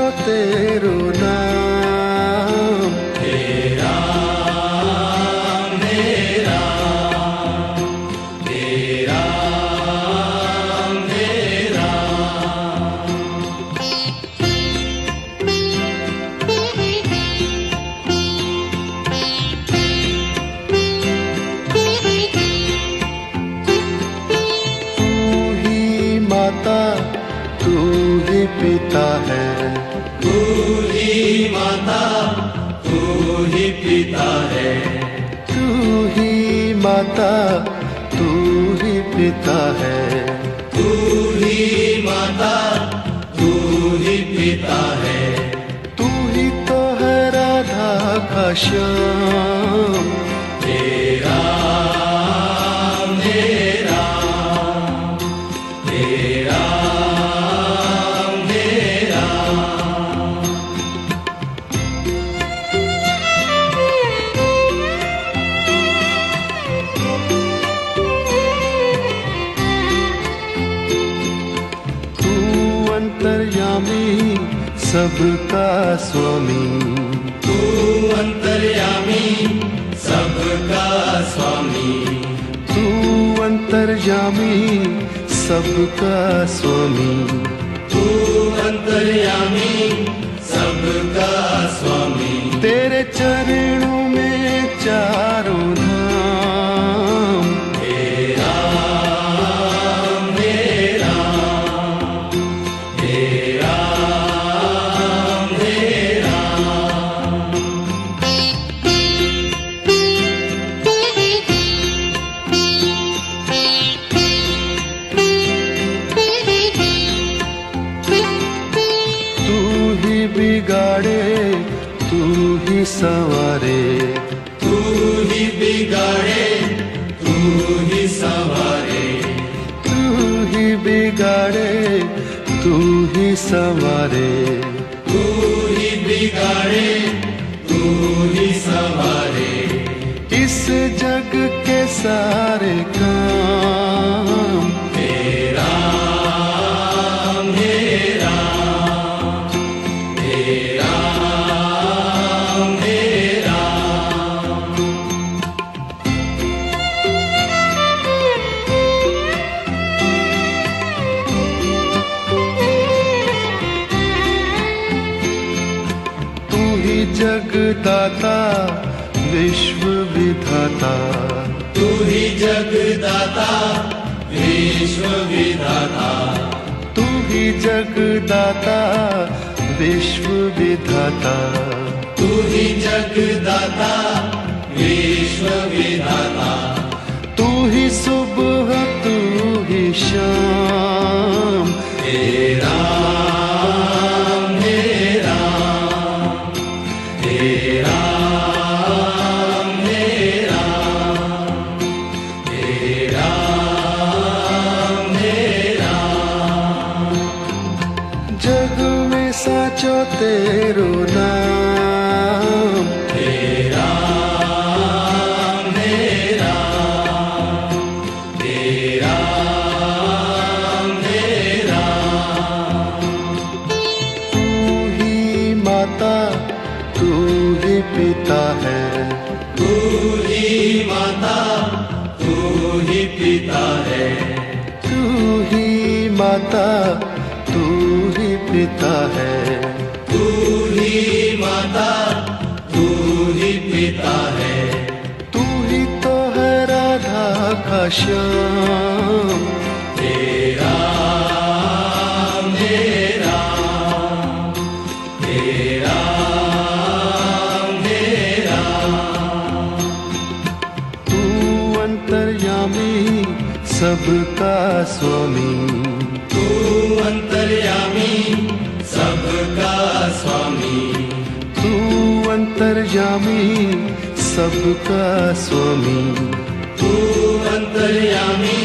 तेरो नाम। तेरा मेरा तेरा मेरा। तू ही माता तू ही पिता है, तू ही माता तू ही पिता है, तू ही माता तू ही पिता है। तू ही माता तू ही पिता है। तू ही तो है राधा का श्याम। तेरा मेरा तेरा मेरा। तू अंतर्यामी सबका स्वामी, तू अंतर्यामी सबका स्वामी, तू अंतर्यामी सबका स्वामी। तू अंतर्यामी सबका स्वामी। तेरे चरणों में चारों धाम। तेरा मेरा तेरा मेरा। तू ही बिगाड़े तू ही संवारे, तू ही बिगाड़े तू ही संवारे, तू ही बिगाड़े तू ही संवारे। तू ही बिगाड़े तू ही संवारे। इस जग के सारे काम। तेरा मेरा तेरा मेरा। तू ही जगदाता विश्व विधाता, तू ही जगदाता विश्व विधाता, तू ही जगदाता विश्व विधाता। तू ही जगदाता विश्व विधाता। तू ही सुबह तू ही शाम। तेरा मेरा तेरा मेरा तेरा मेरा। जग में साचो तेरो नाम। तेरा मेरा तेरा मेरा। तू ही माता तू ही पिता है, तू ही माता तू ही पिता है, तू ही माता तू ही पिता है। तू ही माता तू ही पिता है। तू ही तो है राधा का श्याम। तेरा मेरा तेरा मेरा। तू अंतर्यामी सबका स्वामी, तू अंतर्यामी सबका स्वामी, तू अंतर्यामी सबका स्वामी। तू अंतर्यामी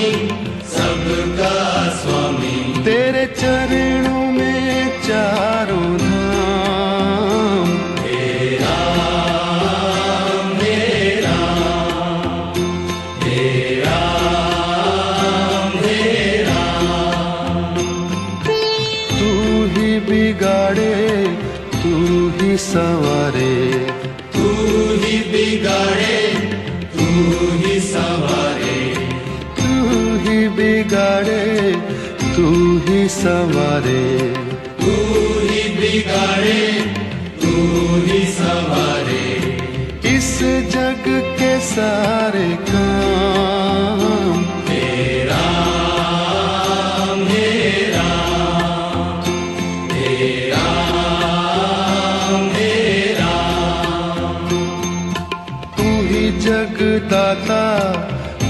सबका स्वामी। तेरे चरणों में चारों धाम। तेरा मेरा तेरा मेरा। तू ही बिगाड़े संवारे, तू ही बिगाड़े तू ही संवारे, तू ही बिगाड़े तू ही संवारे, तू ही बिगाड़े तू ही संवारे, इस जग के सारे काम तेरा मेरा तेरा मेरा, तू ही जगदाता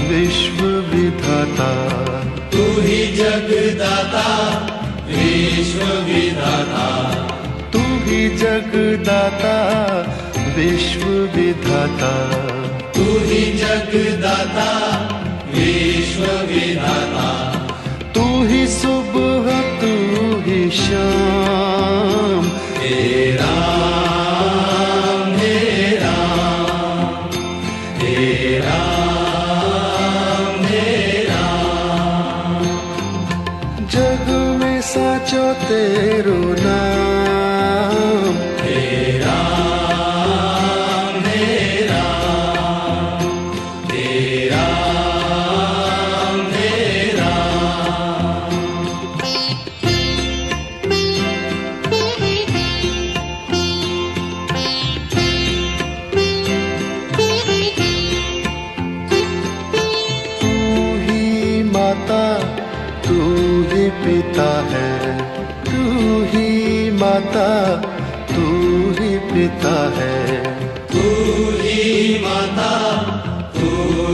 विश्व विधाता, तू ही जगदाता विश्व विधाता, तू ही जगदाता विश्व विधाता, तू ही जगदाता विश्व विधाता, तू ही सुबह तू ही शाम, तेरा मेरा तेरा मेरा, जग में साचो तेरो नाम, तेरा मेरा तेरा मेरा, तू ही माता तू ही पिता है, तू ही माता तू ही पिता है, तू ही माता तू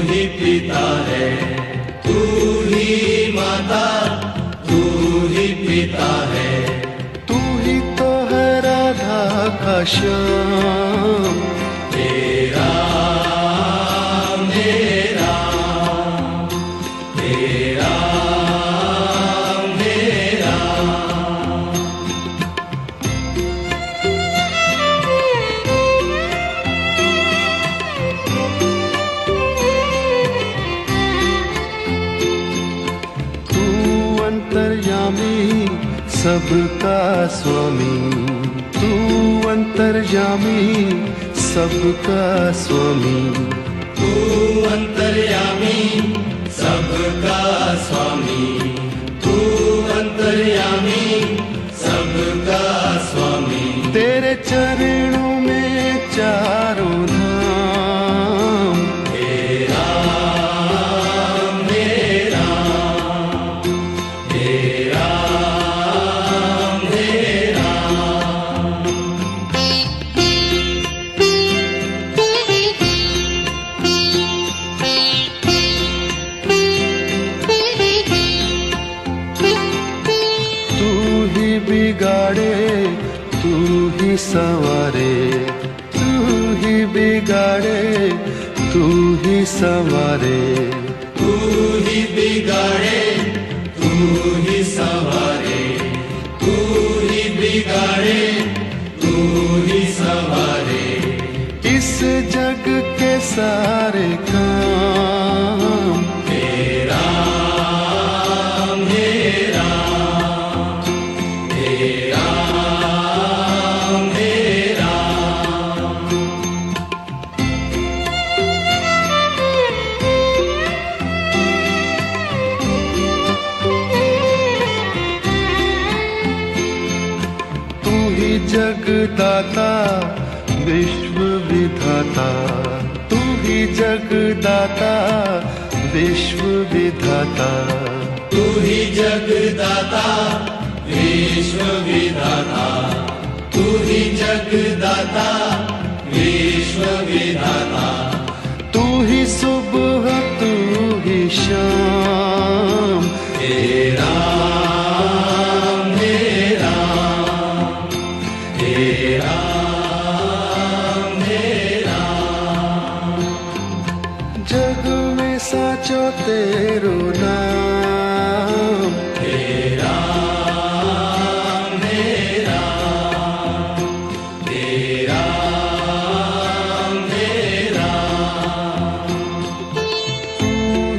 ही पिता है, तू ही माता तू ही पिता है, तू ही तो है राधा का श्याम, तेरा मेरा तेरा मेरा, तू अंतर्यामी सबका स्वामी, तू अंतर्यामी सबका स्वामी, तू अंतर्यामी सबका स्वामी, तू अंतर्यामी सबका स्वामी, तेरे चरणों में चारों धाम, तेरा मेरा तेरा मेरा, तू ही बिगाड़े तू ही संवारे, तू ही बिगाड़े तू ही संवारे, तू ही बिगाड़े तू ही संवारे, तू ही बिगाड़े तू ही संवारे, इस जग के सारे काम तेरा मेरा तेरा मेरा, तू ही जगदाता विश्व विधाता, तू ही जगदाता विश्व विधाता, तू ही जगदाता विश्व विधाता, तू ही जगदाता विश्व विधाता, तू ही सुबह तू ही शाम, तेरा मेरा तेरा मेरा, जग में साचो तेरो नाम, तेरा मेरा तेरा मेरा, तू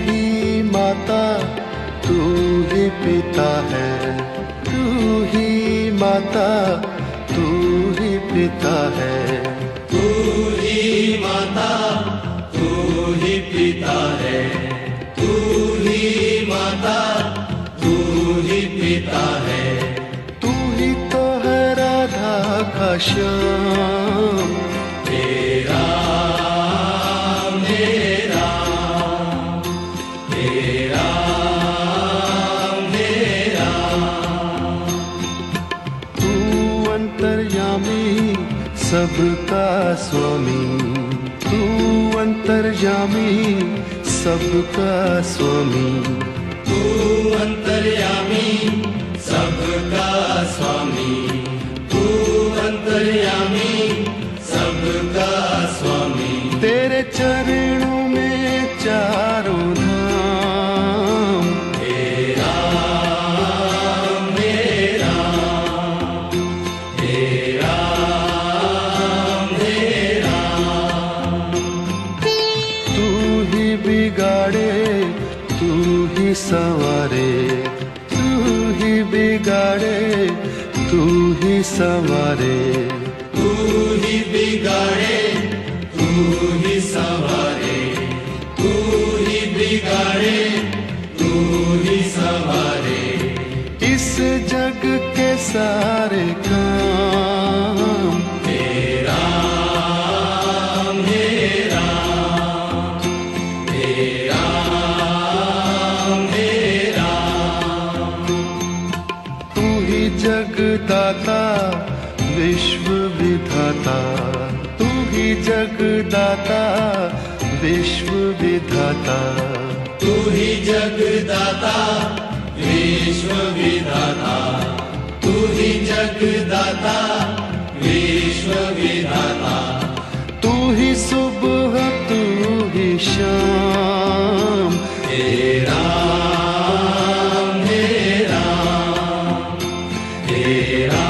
ही माता तू ही पिता है, तू ही माता तू ही पिता पिता है, तू ही माता, तू ही पिता है, तू ही माता, तू ही पिता है, तू ही तो है राधा का श्याम। तेरा मेरा, तेरा मेरा, तू अंतर्यामी सबका स्वामी, तू अंतर्यामी सबका स्वामी, तू अंतर्यामी सबका स्वामी, तू अंतर्यामी सबका स्वामी, तेरे चरणों में चारों धाम। तेरा मेरा, तेरा मेरा, तू ही बिगाड़े तू ही संवारे, तू ही बिगाड़े तू ही संवारे, तू ही बिगाड़े, तू ही संवारे, तू ही बिगाड़े, तू ही संवारे, इस जग के सारे काम। तेरा मेरा, तेरा मेरा, तू ही जगदाता विश्व विधाता, तू ही जगदाता विश्व विधाता, तू ही जगदाता विश्व विधाता, तू ही जगदाता विश्व विधाता, तू ही सुबह तू ही शाम। तेरा मेरा, तेरा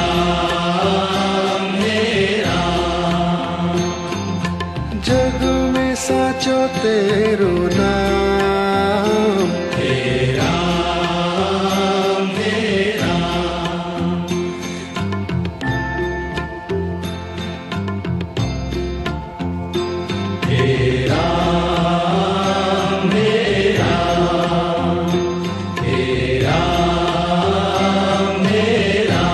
मेरा, जग में साचो तेरो नाम। तेरा मेरा, तेरा मेरा, तेरा मेरा,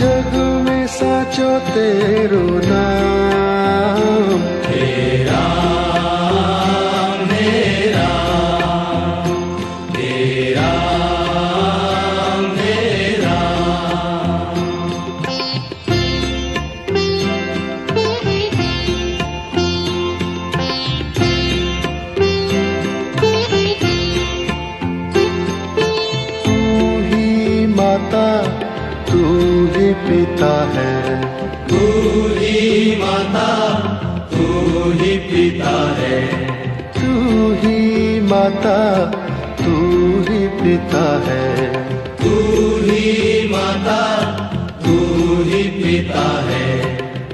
जग में साचो तेरो नाम। तेरा मेरा, तेरा मेरा, तू ही माता तू ही पिता है, तू ही माता, तू ही पिता है, तू ही माता तू ही पिता है, तू ही माता, तू ही पिता है,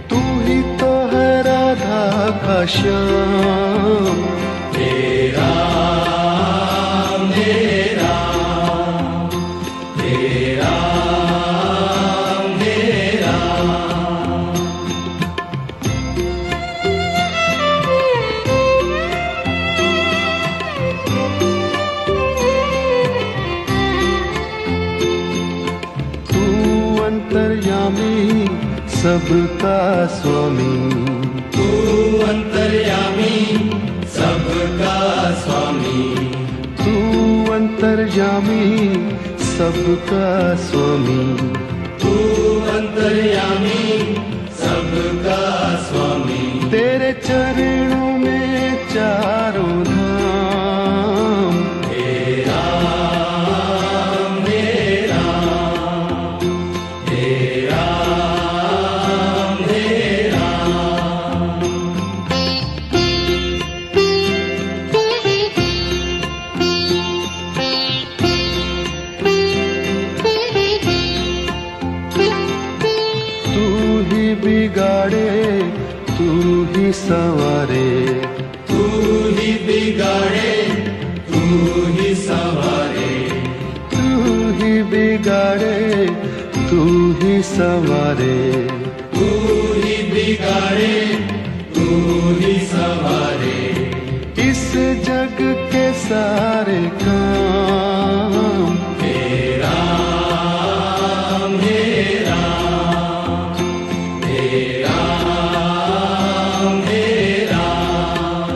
तू ही तो है राधा का श्याम। तेरा मेरा, तेरा मेरा, तू अंतर्यामी सबका स्वामी, तू अंतर्यामी सबका स्वामी, तू अंतर्यामी सबका स्वामी, तू अंतर्यामी सबका स्वामी, तेरे चरणों में चारों धाम। तेरा मेरा, तेरा मेरा, तू ही बिगाड़े तू ही संवारे, तू ही बिगाड़े, तू ही संवारे, तू ही बिगाड़े तू ही सवारे, तू ही बिगाड़े, तू ही सवारे, इस जग के सारे काम। हे राम, हे राम, हे राम, हे राम।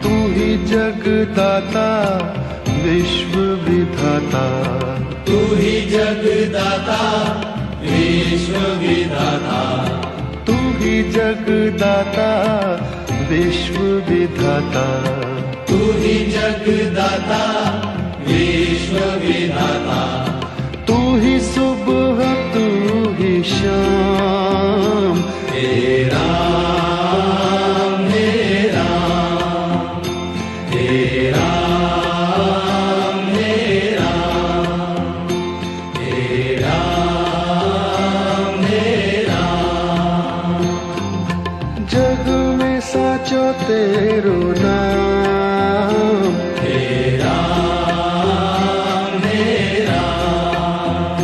तू ही जगदाता विश्व विधाता, तू ही जगदाता विश्व विधाता, तू ही जगदाता विश्व विधाता, तू ही जगदाता विश्व विधाता, तू ही सुबह तू ही शाम। हे राम, हे राम, हे राम, हे राम, हे राम, हे राम। जग में साचो तेरो नाम। हे राम, हे राम,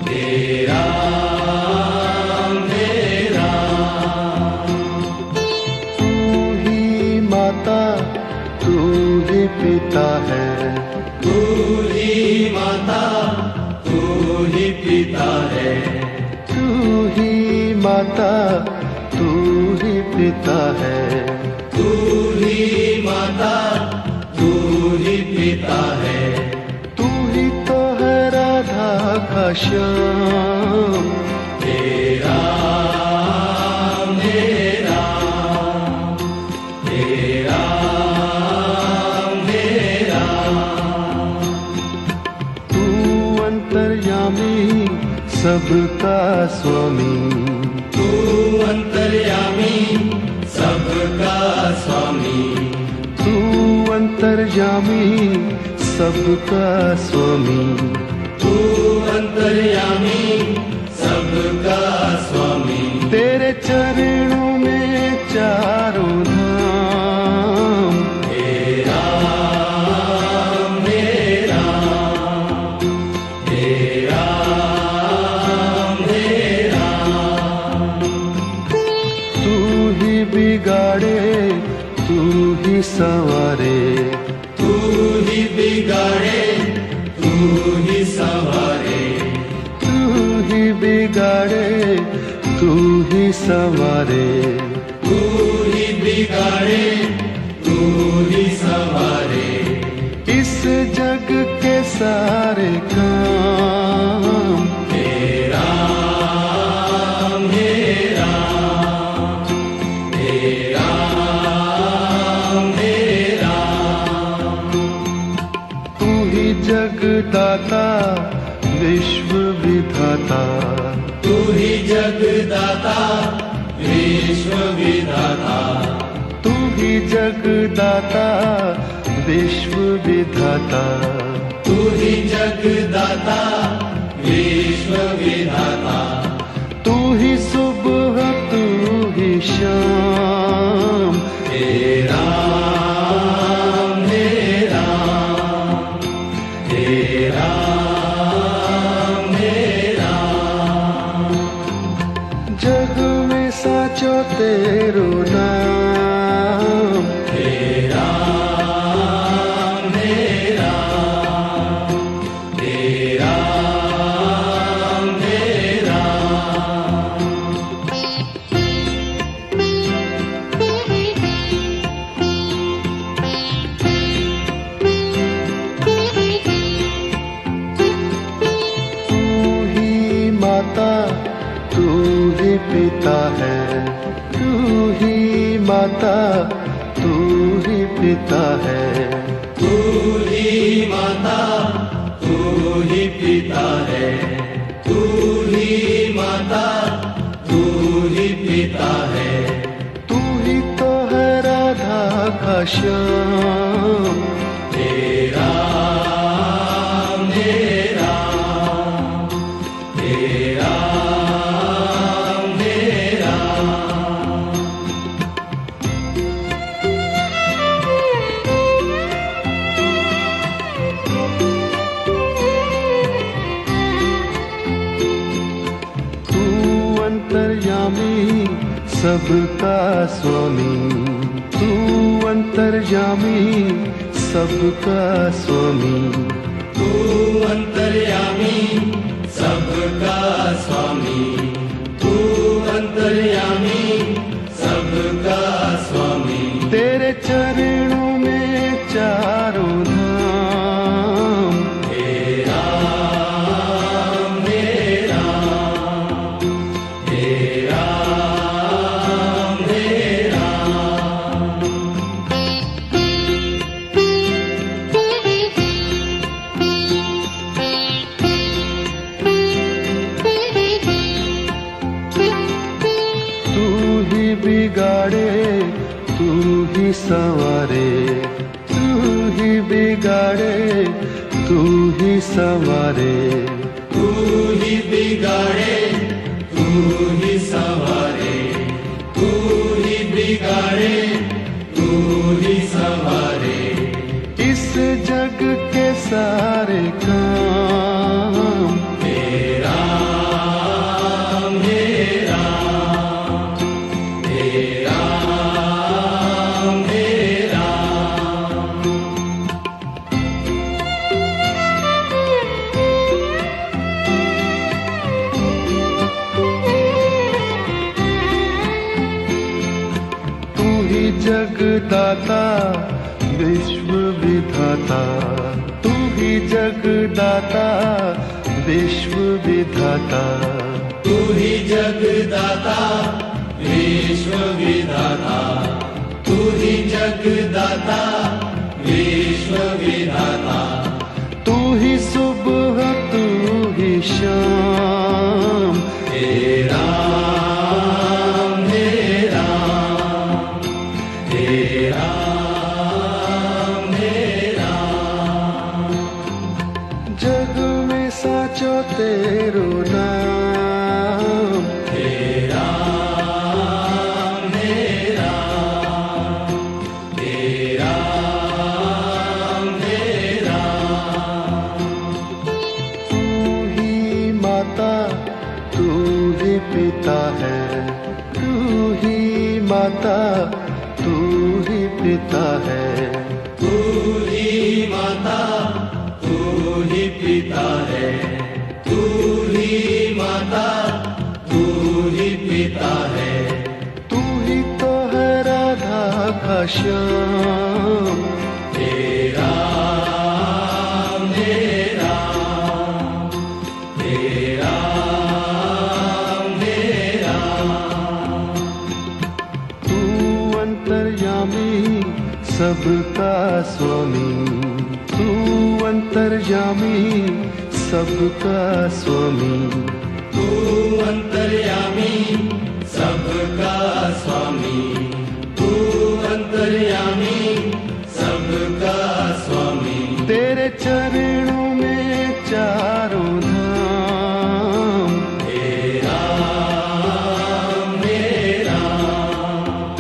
हे राम, हे राम। तू ही माता तू ही पिता है, तू ही माता, तू ही पिता है, तू ही माता तू ही पिता है, तू ही माता, तू ही पिता है, तू ही तो है राधा का श्याम। हे राम, हे राम, हे राम, हे राम। तू अंतर्यामी सबका स्वामी, तू अंतर्यामी सबका स्वामी, तू अंतर्यामी सबका स्वामी, तू अंतर्यामी सबका स्वामी। तेरे चरणों में चारों धाम। हे राम, हे राम, हे राम, हे राम। तू ही बिगाड़े तू ही सवारे, तू ही बिगाड़े, तू ही सवारे, तू ही बिगाड़े तू ही सवारे, तू ही बिगाड़े, तू ही सवारे, इस जग के सारे काम। हे राम, हे राम, हे राम, हे राम। तू ही जगदाता विश्व विधाता, तू ही जगदाता विश्व विधाता, तू ही जगदाता विश्व विधाता, तू ही जगदाता विश्व विधाता, तू ही सुबह तू ही शाम। हे राम, हे राम, हे राम, हे राम। जग में साचो तेरो नाम। हे राम, हे राम, हे राम, हे राम। तू ही माता तू ही पिता है, तू ही माता तू ही पिता है, तू ही माता, तू ही पिता है, तू ही माता, तू ही पिता है, तू ही तो है राधा का श्याम। हे राम, हे राम, हे राम, हे राम। अंतर्यामी सबका स्वामी, तू अंतर्यामी सबका स्वामी, तू अंतर्यामी सबका स्वामी, तू अंतर्यामी सबका स्वामी। तेरे चरणों में चारों धाम, हे राम हे राम, हे राम हे राम। तू ही बिगाड़े तू ही संवारे, तू ही बिगाड़े तू ही संवारे, तू ही बिगाड़े तू ही संवारे, तू ही बिगाड़े तू ही संवारे। इस जग के सारे काम, हे राम हे राम, हे राम हे राम। तू ही जगदाता विश्व विधाता, तू ही जगदाता विश्व विधाता, तू ही जगदाता विश्व विधाता, तू ही जगदाता विश्व विधाता। तू ही सुबह तू ही शाम, हे राम हे राम, हे राम हे राम। जग में साचो तेरो नाम, हे राम हे राम, हे राम हे राम। तू ही माता तू ही पिता है, तू ही माता तू ही पिता है, तू ही माता तू ही पिता है, तू ही माता तू ही पिता है। तू ही तो है राधा का श्याम, हे राम हे राम, हे राम हे राम। तू अंतर्यामी सबका स्वामी, तू अंतर्यामी सबका स्वामी, तू अंतर्यामी सबका स्वामी, तू अंतर्यामी सबका स्वामी। तेरे चरणों में चारों धाम, हे राम हे राम,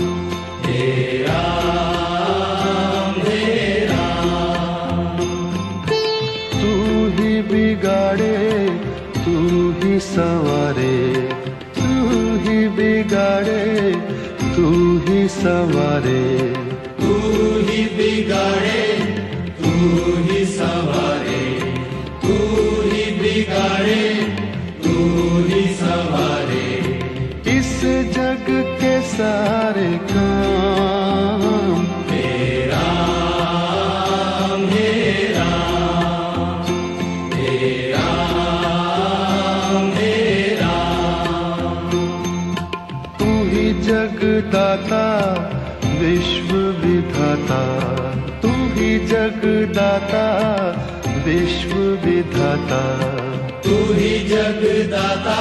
हे राम हे राम। तू ही बिगाड़े तू ही संवारे, तू ही बिगाड़े तू ही संवारे, तू ही बिगाड़े तू ही संवारे, तू ही बिगाड़े तू ही संवारे। इस जग के सारे काम, हे राम हे राम, हे राम हे राम। तू ही जगदाता विश्व विधाता, तू ही जगदाता विश्व विधाता, तू ही जगदाता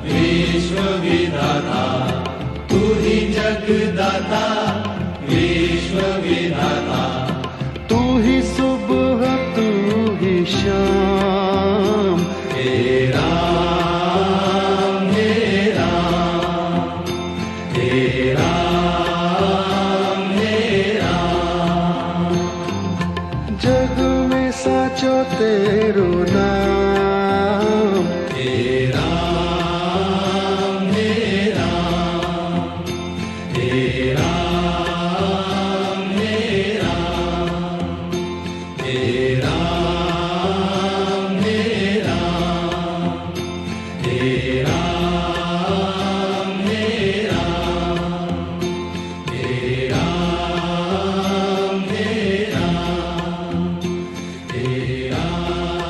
विश्व विधाता, तू ही जगदाता विश्व विधाता। तू ही सुबह तू ही शाम, हे राम हे राम, हे राम हे राम। जग में साचो तेरो नाम, हे राम हे राम। राम